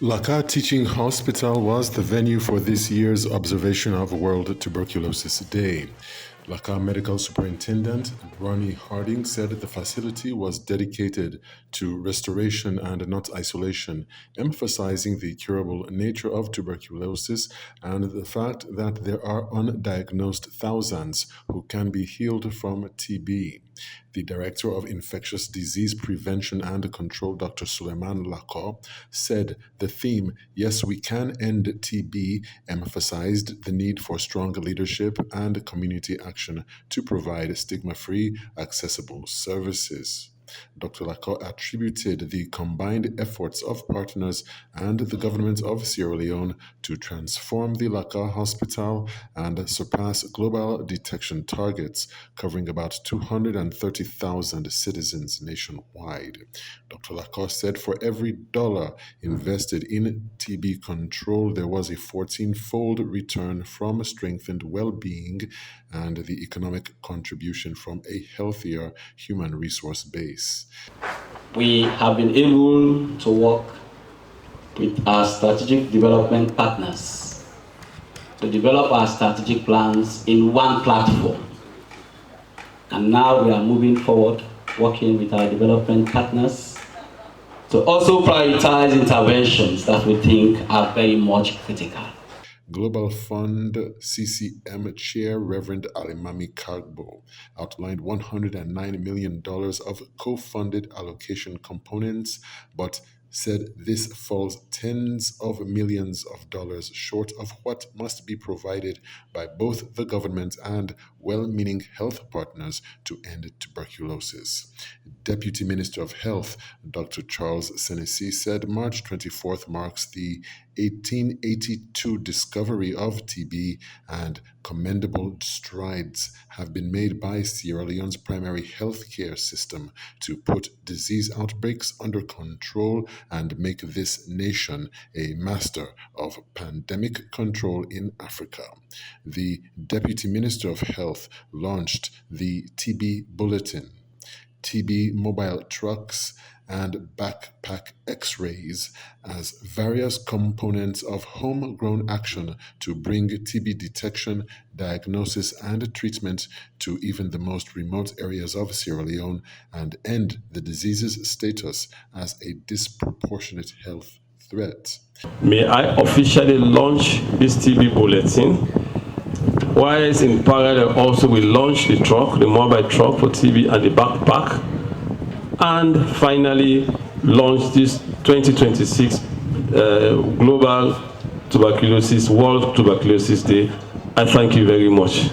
Laka Teaching Hospital was the venue for this year's observation of World Tuberculosis Day. Laka Medical Superintendent Ronnie Harding said the facility was dedicated to restoration and not isolation, emphasizing the curable nature of tuberculosis and the fact that there are undiagnosed thousands who can be healed from TB. The Director of Infectious Disease Prevention and Control, Dr. Suleiman Lako, said the theme, Yes, We Can End TB, emphasized the need for strong leadership and community action to provide stigma-free, accessible services. Dr. Lako attributed the combined efforts of partners and the government of Sierra Leone to transform the Laka Hospital and surpass global detection targets, covering about 230,000 citizens nationwide. Dr. Lako said for every dollar invested in TB control, there was a 14-fold return from strengthened well-being and the economic contribution from a healthier human resource base. We have been able to work with our strategic development partners to develop our strategic plans in one platform. And now we are moving forward, working with our development partners to also prioritize interventions that we think are very much critical. Global Fund CCM Chair Reverend Alimami Kagbo outlined $109 million of co-funded allocation components, but said this falls tens of millions of dollars short of what must be provided by both the government and well-meaning health partners to end tuberculosis. Deputy Minister of Health, Dr. Charles Senesi, said March 24th marks the 1882 discovery of TB, and commendable strides have been made by Sierra Leone's primary healthcare system to put disease outbreaks under control and make this nation a master of pandemic control in Africa. The Deputy Minister of Health launched the TB Bulletin, TB mobile trucks, and backpack x-rays as various components of homegrown action to bring TB detection, diagnosis, and treatment to even the most remote areas of Sierra Leone and end the disease's status as a disproportionate health threat. May I officially launch this TB bulletin? Whilst in parallel also we launched the truck, the mobile truck for TB and the backpack, and finally launch this 2026 Global Tuberculosis, World Tuberculosis Day. I thank you very much.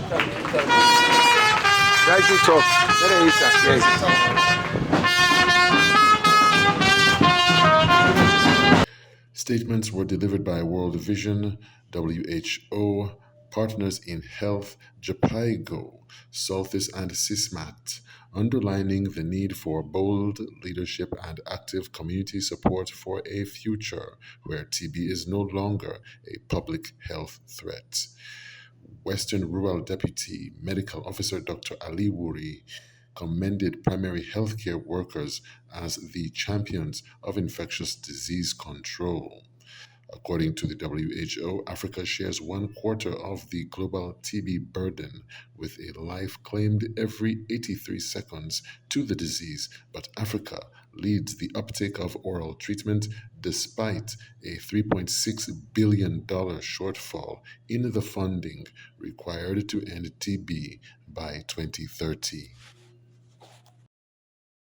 Statements were delivered by World Vision, WHO, Partners in Health, JAPIGO, Solthis, and CISMAT, underlining the need for bold leadership and active community support for a future where TB is no longer a public health threat. Western Rural Deputy Medical Officer Dr. Ali Wuri commended primary healthcare workers as the champions of infectious disease control. According to the WHO, Africa shares 1/4 of the global TB burden, with a life claimed every 83 seconds to the disease, but Africa leads the uptake of oral treatment despite a $3.6 billion shortfall in the funding required to end TB by 2030.